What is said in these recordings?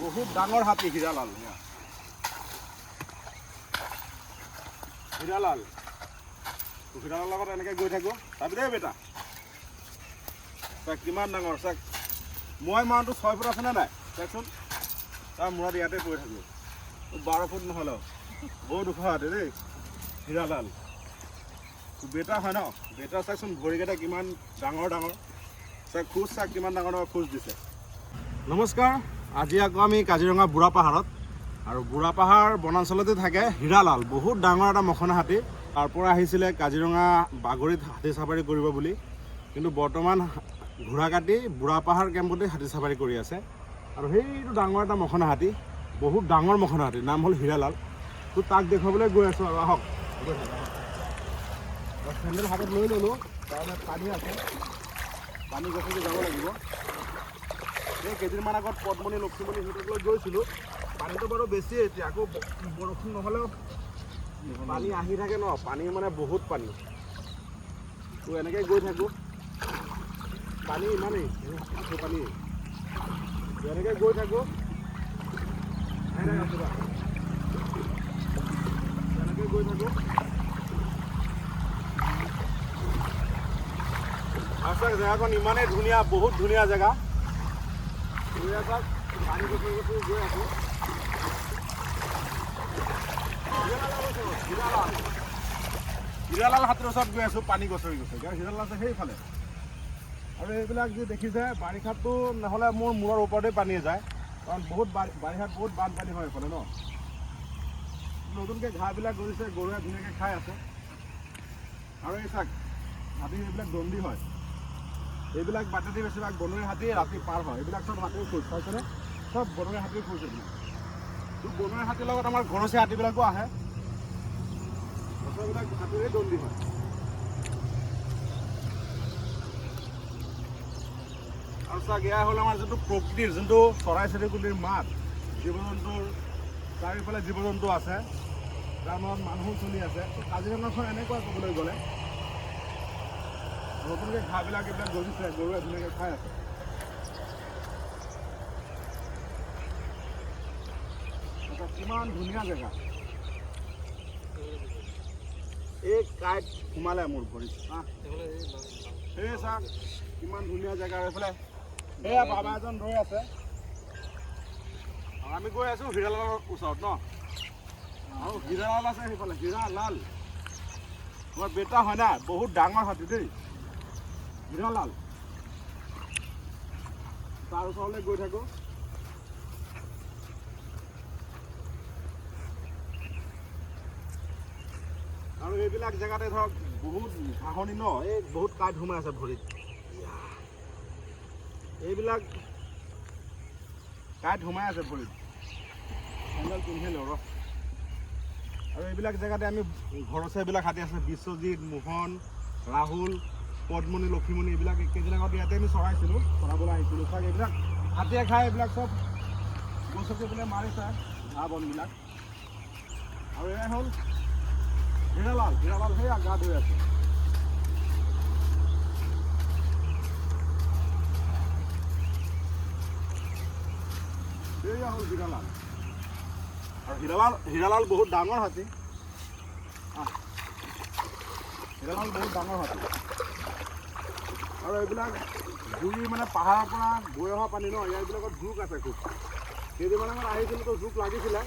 বহুত ডাঙৰ হাতী হীৰালাল। হীৰালাল হীৰালালৰ লগত এনেকৈ গৈ থাকোঁ। চাবি দেই বেটা, চাক কিমান ডাঙৰ। চাক মই মানটো 6 ফুট আছেনে নাই চাকচোন। তাৰ মূৰত ইয়াতে পৰি থাকোঁ। 12 ফুট নহ'লেও বহুত ওখ হাতী দেই হীৰালাল। বেটা হয় ন, বেটা চাকচোন ভৰিকেইটা কিমান ডাঙৰ ডাঙৰ। চাক খোজ চাক কিমান ডাঙৰ ডাঙৰ খোজ দিছে। নমস্কাৰ, আজি আকৌ আমি কাজিৰঙা বুঢ়া পাহাৰত, আৰু বুঢ়া পাহাৰ বনাঞ্চলতে থাকে হীৰালাল। বহুত ডাঙৰ এটা মখনা হাতী। তাৰ পৰা আহিছিলে কাজিৰঙা বাগৰিত হাতী চাফাৰী কৰিব বুলি, কিন্তু বৰ্তমান ঘোঁৰা কাটি বুঢ়া পাহাৰ কেম্পতে হাতী চাফাৰী কৰি আছে। আৰু সেইটো ডাঙৰ এটা মখনা হাতী, বহুত ডাঙৰ মখনা হাতী, নাম হ'ল হীৰালাল। তো তাক দেখুৱাবলৈ গৈ আছোঁ আৰু আহক। চেণ্ডেল হাতত লৈ ল'লোঁ, কাৰণ পানী আছে, পানী গছকি যাব লাগিব। এই কেইদিনমান আগত পদ্মণি লক্ষিমণি সিহঁতক গৈছিলোঁ। পানীটো বাৰু বেছি এতিয়া, আকৌ বৰষুণ নহ'লেও পানী আহি থাকে ন, পানী মানে বহুত পানী। তো এনেকৈ গৈ থাকোঁ, পানী ইমানেই আছোঁ পানী। এনেকৈ গৈ থাকোঁ, এনেকৈ গৈ থাকোঁ। আৰু চাওক জেগাখন ইমানেই ধুনীয়া, বহুত ধুনীয়া জেগা। পানী গছকি গৈ আছোঁ। হীৰালাল হাতীৰ ওচৰত গৈ আছোঁ, পানী গছকি গৈছে। হীৰালাল আছে সেইফালে। আৰু এইবিলাক যে দেখিছে, বাৰিষাতটো নহ'লে মোৰ মূৰৰ ওপৰতে পানী যায়, কাৰণ বহুত বাৰিষাত বহুত বানপানী হয় এইফালে ন। নতুনকৈ ঘাঁহবিলাক গজিছে, গৰুৱে ধুনীয়াকৈ খাই আছে। আৰু এই চাক হাতী এইবিলাক দণ্ডি হয়। এইবিলাক বাটেদি বেছিভাগ বনৰীয়া হাতী ৰাতি পাৰ হয়। এইবিলাক চব হাতীৰ খোজ পাইছেনে, চব বনৰীয়া হাতীৰ খোজ। এইবিলাক তো বনৰীয়া হাতীৰ লগত আমাৰ ঘৰচীয়া হাতীবিলাকো আহে। বছৰবিলাক হাতীৰে দণ্ডি হয়। আৰু চাওক, এয়া হ'ল আমাৰ যোনটো প্ৰকৃতিৰ, যোনটো চৰাই চিৰিকটিৰ মাত, জীৱ জন্তুৰ চাৰিওফালে জীৱ জন্তু আছে, যাৰ মনত মানুহো চলি আছে। তো কাজিৰঙাখন এনেকুৱা ক'বলৈ গ'লে, নতুনকৈ ঘাঁহবিলাক এইবিলাক গজিছে, গৰুৱে ধুনীয়াকৈ খাই আছে। কিমান ধুনীয়া জেগা। এই কাঁইট সোমালে মোৰ ভৰিত। এই চাওক কিমান ধুনীয়া জেগা। এইফালে সেয়া বাবা এজন ৰৈ আছে। আমি গৈ আছোঁ হীৰালালৰ ওচৰত ন, আৰু হীৰালাল আছে সেইফালে। হীৰালাল তোমাৰ বেটা হয় না, বহুত ডাঙৰ হাতী দেই হীৰালাল। তাৰ ওচৰলৈ গৈ থাকোঁ। আৰু এইবিলাক জেগাতে ধৰক বহুত ঘাঁহনি ন, এই বহুত কাঁইট সোমাই আছে ভৰিত। এইবিলাক কাঁইট সোমাই আছে ভৰিত, চেণ্ডেল পিন্ধি লওঁ ৰ। আৰু এইবিলাক জেগাতে আমি ঘৰচীয়া এইবিলাক হাতী আছে, বিশ্বজিৎ, মোহন, ৰাহুল, পদ্মণি লক্ষিমণি, এইবিলাক কেইদিন আগত ইয়াতে আমি চৰাইছিলোঁ, চৰাবলৈ আহিছিলোঁ। চাওক এইবিলাক হাতীয়ে খাই এইবিলাক চব গছকি পেলাই মাৰিছে ঘাঁহ বনবিলাক। আৰু এয়া হ'ল হীৰালাল। হীৰালাল সেয়া গা ধুই আছে। এয়া হ'ল হীৰালাল। আৰু হীৰালাল বহুত ডাঙৰ হাতী। হীৰালাল বহুত ডাঙৰ হাতী। আৰু এইবিলাক জুৰি মানে পাহাৰৰ পৰা বৈ অহা পানী ন, ইয়াৰবিলাকত জোক আছে খুব। কেইদিনমান আগত আহিছিলোঁ তো জোক লাগিছিলে।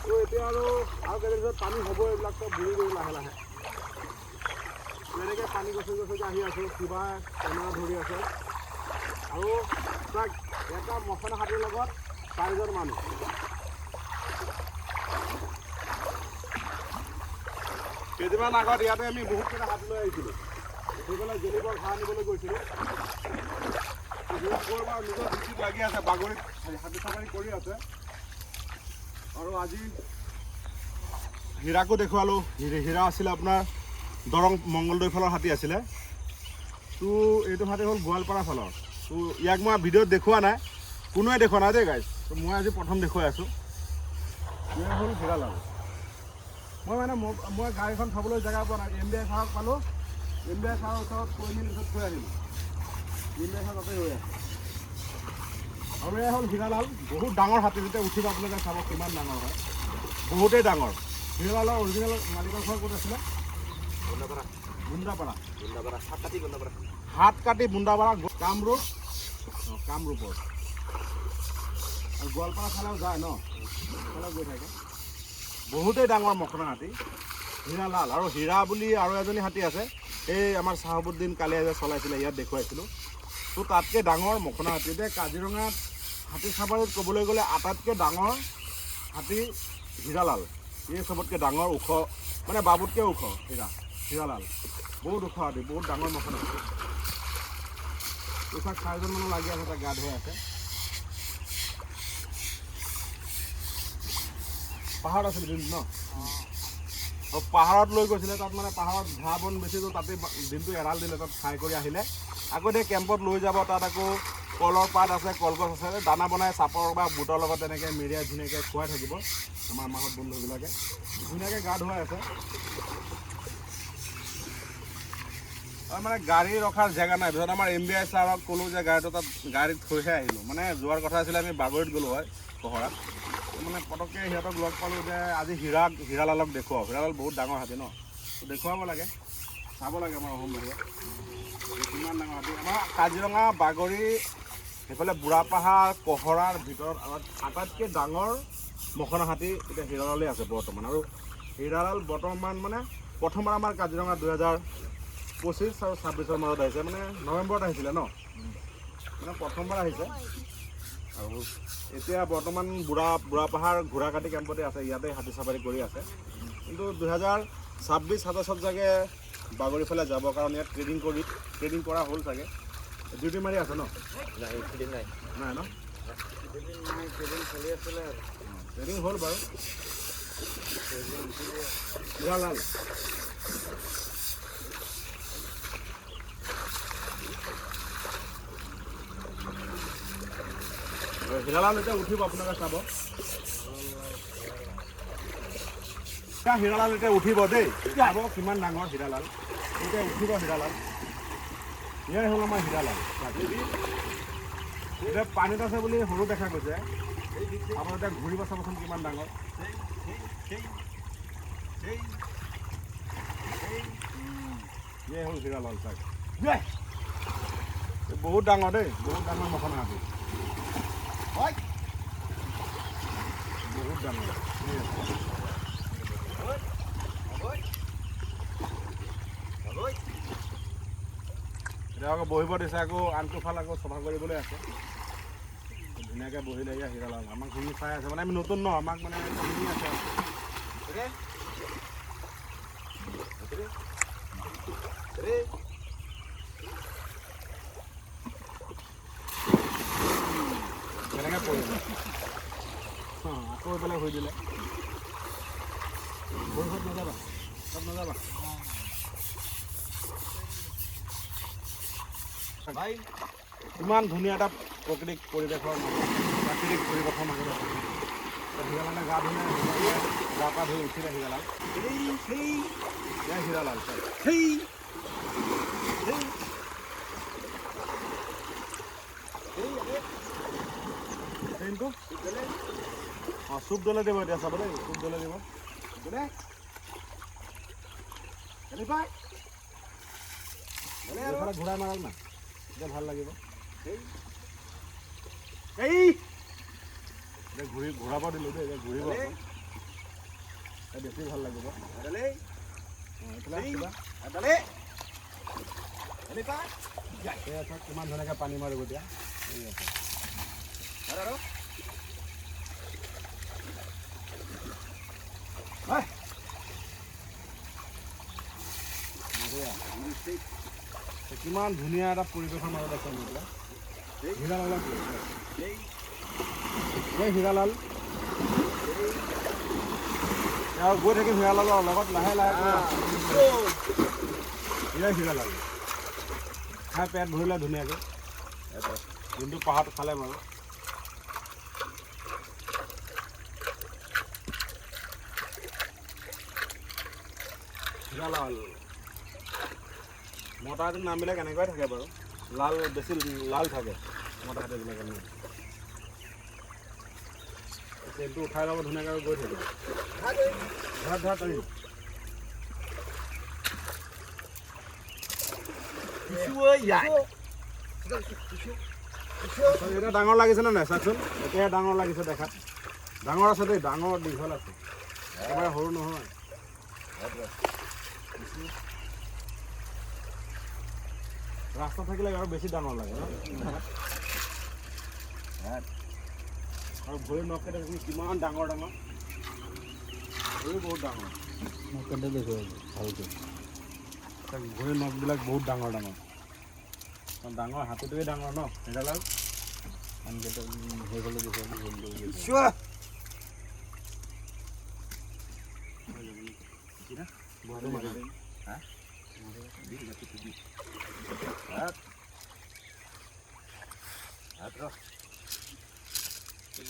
তো এতিয়া আৰু কেইদিন পিছত পানী হ'ব, এইবিলাক চব বুৰি গৈ লাহে লাহে। এনেকৈ পানী গছকি আহি আছোঁ, কিবা কেমেৰা ধৰি আছে। আৰু তাক এটা মখনা হাতীৰ লগত 4জন মানুহ। কেইদিনমান আগত ইয়াতে আমি বহুতকেইটা হাতী লৈ আহিছিলোঁ। সেইফালে জেলিবৰ ঘাঁহ আনিবলৈ গৈছিলোঁ। গৈ বাৰু নিজৰ ডিউটিত লাগি আছে, বাগৰিত হাতী চাফাৰী কৰি আছে। আৰু আজি হীৰাকো দেখুৱালোঁ। হীৰা আছিলে আপোনাৰ দৰং মংগলদৈ ফালৰ হাতী আছিলে। তো এইটো হাতী হ'ল গোৱালপাৰা ফালৰ। তো ইয়াক মই ভিডিঅ'ত দেখুওৱা নাই, কোনোৱে দেখুওৱা নাই দেই গাইজ। তো মই আজি প্ৰথম দেখুৱাই আছোঁ। এয়া হ'ল হীৰালাল। মই গাড়ীখন থ'বলৈ জেগা পোৱা নাই। MBI ছাৰক পালোঁ, MBI ছাৰৰ ওচৰত কৈ মেলি থৈ আহিলোঁ। MBI ছাৰ তাতে ৰৈ আছে। আৰু এয়া হ'ল হীৰালাল, বহুত ডাঙৰ হাতী। যেতিয়া উঠিব আপোনালোকে চাব কিমান ডাঙৰ হয়, বহুতেই ডাঙৰ। হীৰালালৰ অৰিজিনেল মালিকৰ ঘৰ ক'ত আছিলে? বুন্দাপাৰা। হাতকাটি বুন্দাপাৰা, কামৰূপ। কামৰূপৰ আৰু গোৱালপাৰা ফালেও যায় ন, ফালেও গৈ থাকে। বহুতেই ডাঙৰ মখনা হাতী হীৰালাল। আৰু হীৰা বুলি আৰু এজনী হাতী আছে, এই আমাৰ চাহাবুদ্দিন কালিয়া যে চলাইছিলে, ইয়াত দেখুৱাইছিলোঁ। তো তাতকৈ ডাঙৰ মখনা হাতী। এতিয়া কাজিৰঙাত হাতী চাফাৰীত ক'বলৈ গ'লে আটাইতকৈ ডাঙৰ হাতী হীৰালাল। এই চবতকৈ ডাঙৰ, ওখ, মানে বাবুতকৈ ওখ হীৰালাল। বহুত ওখ হাতী, বহুত ডাঙৰ মখনা হাতী। এইচাক 4জন মানুহ লাগি আছে, তাক গা ধুৱাই আছে। পাহাৰত আছিল দিনটো ন, আৰু পাহাৰত লৈ গৈছিলে। তাত মানে পাহাৰত ঘাঁহ বন বেছিটো, তাতে দিনটো এৰাল দিলে। তাত খাই কৰি আহিলে আকৌ সেই কেম্পত লৈ যাব। তাত আকৌ কলৰ পাত আছে, কলগছ আছে, দানা বনাই চাপৰ বা বুটৰ লগত তেনেকৈ মেৰিয়াই ধুনীয়াকৈ খুৱাই থাকিব। আমাৰ মাহত বন্ধুবিলাকে ধুনীয়াকৈ গা ধুৱাই আছে। আৰু মানে গাড়ী ৰখাৰ জেগা নাই। পিছত আমাৰ MBI ছাৰক ক'লোঁ যে গাড়ীটো তাত গাড়ীত থৈহে আহিলোঁ। মানে যোৱাৰ কথা আছিলে, আমি বাগৰিত গ'লোঁ হয় পহৰাত। মানে পটককৈ সিহঁতক লগ পালোঁ যে আজি হীৰালালক দেখুৱাওক। হীৰালাল বহুত ডাঙৰ হাতী ন, দেখুৱাব লাগে, চাব লাগে আমাৰ অসমবাসীয়ে কিমান ডাঙৰ হাতী। আমাৰ কাজিৰঙা বাগৰি সেইফালে বুঢ়াপাহাৰ কহৰাৰ ভিতৰত আটাইতকৈ ডাঙৰ মখনা হাতী এতিয়া হীৰালালেই আছে বৰ্তমান। আৰু হীৰালাল বৰ্তমান মানে প্ৰথমবাৰ আমাৰ কাজিৰঙা 2025 আৰু 26ৰ মাজত আহিছে। মানে নৱেম্বৰত আহিছিলে ন, মানে প্ৰথমবাৰ আহিছে। আৰু এতিয়া বৰ্তমান বুঢ়াপাহাৰ ঘোঁৰাকাটি কেম্পতে আছে, ইয়াতে হাতী চাফাৰী কৰি আছে। কিন্তু 2026-27 চাগে বাগৰি ফালে যাব, কাৰণ ইয়াত ট্ৰেডিং কৰা হ'ল চাগে। ডিউটি মাৰি আছে ন? নাই ন, ট্ৰেডিং হ'ল বাৰু। হীৰালাল হীৰালাল এতিয়া উঠিব, আপোনালোকে চাব। হীৰালাল এতিয়া উঠিব দেই, চাব কিমান ডাঙৰ হীৰালাল। এতিয়া উঠিব হীৰালাল। এয়াই হ'ল আমাৰ হীৰালাল। এতিয়া পানীত আছে বুলি সৰু দেখা গৈছে, আপোনাৰ এতিয়া ঘূৰিব চাবচোন কিমান ডাঙৰ। এয়াই হ'ল হীৰালাল চাই, বহুত ডাঙৰ দেই, বহুত ডাঙৰ মখনা হাতী, বহুত ডাঙৰ। এতিয়া আকৌ বহিব দিছে, আকৌ আনটো ফাল আকৌ চফা কৰিবলৈ আছে। ধুনীয়াকৈ বহিলে এয়া হীৰালাল আমাক ঘূৰি চাই আছে। মানে আমি নতুন ন, আমাক মানে ঘূৰি আছে। কেনেকৈ পৰিলে, আকৌ এইফালে শুই দিলে। বৰষুণত নাযাবা, তাত নাযাবা। ভাই ইমান ধুনীয়া এটা প্ৰাকৃতিক পৰিৱেশৰ মাজত আছে। হীৰালালে গা ধুলে, গা পা ধুই উঠিলে হীৰালাল। হীৰালাল অঁ, চুপ দলে দিব এতিয়া, চাব দেই, চুপ দলে দিব। ঘূৰাই মাৰক না, এতিয়া ভাল লাগিব। ঘূৰাব দিলোঁ দেই, এতিয়া ঘূৰিব বেছি ভাল লাগিব। কিমান ধুনীয়াকৈ পানী মাৰিব এতিয়া। কিমান ধুনীয়া এটা পৰিৱেশৰ মাজত আছে এতিয়া। হীৰালালক হীৰালাল আৰু গৈ থাকিম হীৰালালৰ লগত লাহে লাহে। হীৰালাল খাই পেট ভৰিলে ধুনীয়াকৈ, যোনটো পাহাৰত খালে বাৰু। হীৰালাল মতা হাতীৰ নামবিলাক এনেকুৱাই থাকে বাৰু, লাল বেছি লাল থাকে মতা হাতীবিলাকৰ নাম। তেলটো উঠাই ল'ব ধুনীয়াকৈ আৰু গৈ থাকিব ধৰা টানি এতিয়া ডাঙৰ লাগিছেনে নাই চাওকচোন এতিয়াহে ডাঙৰ লাগিছে দেখাত ডাঙৰ আছে দেই ডাঙৰ দীঘল আছে একেবাৰে সৰু নহয় ৰাস্তা থাকিলে আৰু বেছি ডাঙৰ লাগে ন আৰু ভৰি নখকেইটা কিমান ডাঙৰ ডাঙৰ ভৰি বহুত ডাঙৰ নখকেইটা দেখো ভালকৈ ভৰি নখবিলাক বহুত ডাঙৰ ডাঙৰ ডাঙৰ হাতীটোৱে ডাঙৰ ন সেইডাল আনকেইটা সেইফালে দেখুৱাই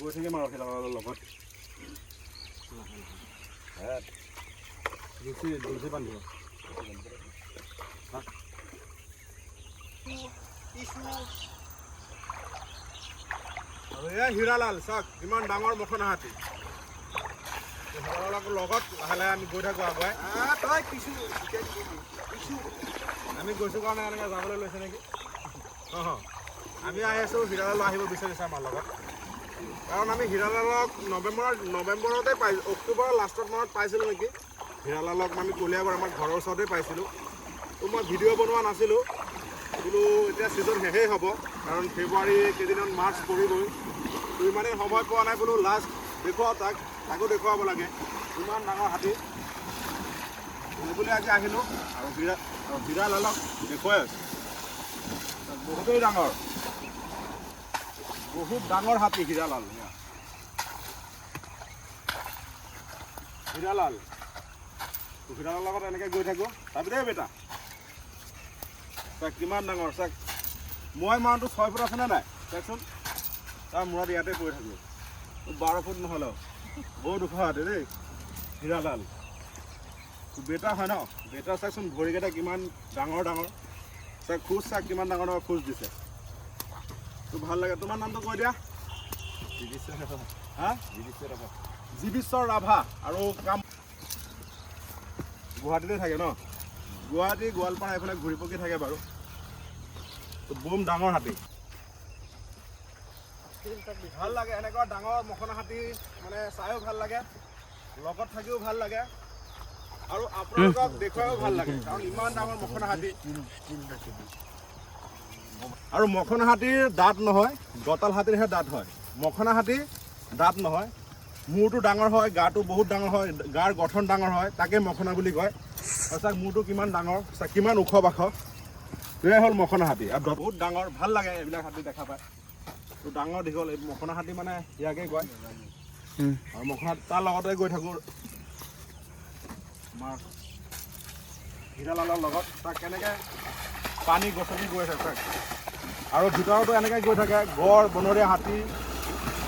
গৈ থাকিম আৰু সেইডালৰ লগত জুচি বান্ধিব আৰু এয়া হীৰালাল চাওক কিমান ডাঙৰ মখনা হাতী হীৰালালৰ লগত লাহে লাহে আমি গৈ থাকোঁ আগুৱাই আমি গৈছোঁ কাৰণে এনেকৈ যাবলৈ লৈছে নেকি আমি আহি আছোঁ হীৰালাল আহিব বিচাৰিছে আমাৰ লগত কাৰণ আমি হীৰালালক নৱেম্বৰতে পাইছোঁ অক্টোবৰৰ লাষ্টত মানত পাইছিলোঁ নেকি হীৰালালক আমি কলিয়াবৰ আমাৰ ঘৰৰ ওচৰতে পাইছিলোঁ তো মই ভিডিঅ' বনোৱা নাছিলোঁ বোলো এতিয়া ছিজন শেষেই হ'ব কাৰণ ফেব্ৰুৱাৰী কেইদিনমান মাৰ্চ পৰিবই তো ইমানেই সময় পোৱা নাই বোলো লাষ্ট দেখুৱাওঁ তাকো দেখুৱাব লাগে ইমান ডাঙৰ হাতী বুলি আজি আহিলোঁ আৰু হীৰালালক দেখুৱাই আছোঁ বহুতেই ডাঙৰ বহুত ডাঙৰ হাতী হীৰালাল হীৰালালৰ লগত এনেকৈ গৈ থাকোঁ চাবি দেই বেটা চাওক কিমান ডাঙৰ চাওক মই মানটো 6 ফুট আছেনে নাই চাওকচোন তাৰ মূৰত ইয়াতে পৰি থাকোঁ 12 ফুট নহ'লেও বহুত ওখ হাতী দেই হীৰালাল বেটা হয় ন বেটা চাওকচোন ভৰিকেইটা কিমান ডাঙৰ ডাঙৰ চাওক খোজ চাওক কিমান ডাঙৰ ডাঙৰ খোজ দিছে তো ভাল লাগে তোমাৰ নামটো কৈ দিয়া জীবিশ্বৰ ৰাভা আৰু কাম গুৱাহাটীতে থাকে ন গুৱাহাটী গোৱালপাৰা এইফালে ঘূৰি পকি থাকে বাৰু বম ডাঙৰ হাতী ভাল লাগে এনেকুৱা ডাঙৰ মখনা হাতী মানে চাইও ভাল লাগে লগত থাকিও ভাল লাগে আৰু আপোনালোকক দেখুৱাইও ভাল লাগে কাৰণ ইমান ডাঙৰ মখনা হাতী আৰু মখনা হাতীৰ দাঁত নহয় দঁতাল হাতীৰহে দাঁত হয় মখনা হাতীৰ দাঁত নহয় মূৰটো ডাঙৰ হয় গাটো বহুত ডাঙৰ হয় গাৰ গঠন ডাঙৰ হয় তাকে মখনা বুলি কয় আৰু চাওক মূৰটো কিমান ডাঙৰ চাওক কিমান ওখ বাখ এয়াই হ'ল মখনা হাতী আৰু বহুত ডাঙৰ ভাল লাগে এইবিলাক হাতী দেখা পায় তো ডাঙৰ দীঘল এই মখনা হাতী মানে ইয়াকে কয় আৰু মখনা তাৰ লগতে গৈ থাকোঁ আমাৰ হীৰালালৰ লগত তাক কেনেকৈ পানী গছকি গৈ আছে চাওক আৰু ভিতৰতো এনেকৈ গৈ থাকে গড় বনৰীয়া হাতী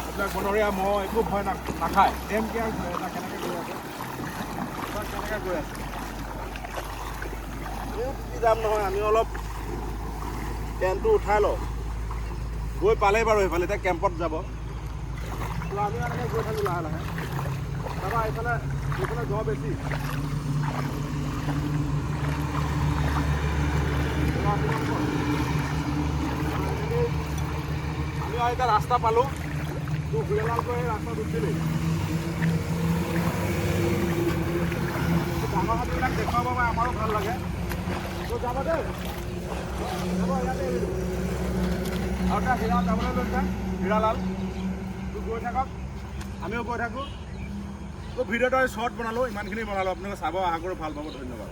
এইবিলাক বনৰীয়া মহ একো ভয় নাখায় কেনেকৈ গৈ আছে তাক কেনেকৈ গৈ আছে যাম নহয় আমি অলপ টেণ্টটো উঠাই লওঁ গৈ পালেই বাৰু এইফালে এতিয়া কেম্পত যাব আমি এনেকৈ গৈ থাকোঁ লাহে লাহে তাৰপৰা এইফালে জ্বৰ বেছি আমি এতিয়া ৰাস্তা পালোঁ তো হীৰালালকৈ ৰাস্তাত উঠিলোঁ ডাঙৰ হাতীবিলাক দেখুৱাব পাৰে আমাৰো ভাল লাগে তো যাব দেই যাব ইয়াতে আৰু এতিয়া হীৰালাল যাবলৈ লৈছে হীৰালাল তো গৈ থাকক আমিও গৈ থাকোঁ তো ভিডিঅ'টো শ্বৰ্ট বনালোঁ ইমানখিনি বনালোঁ আপোনালোকে চাব আশা কৰোঁ ভাল পাব ধন্যবাদ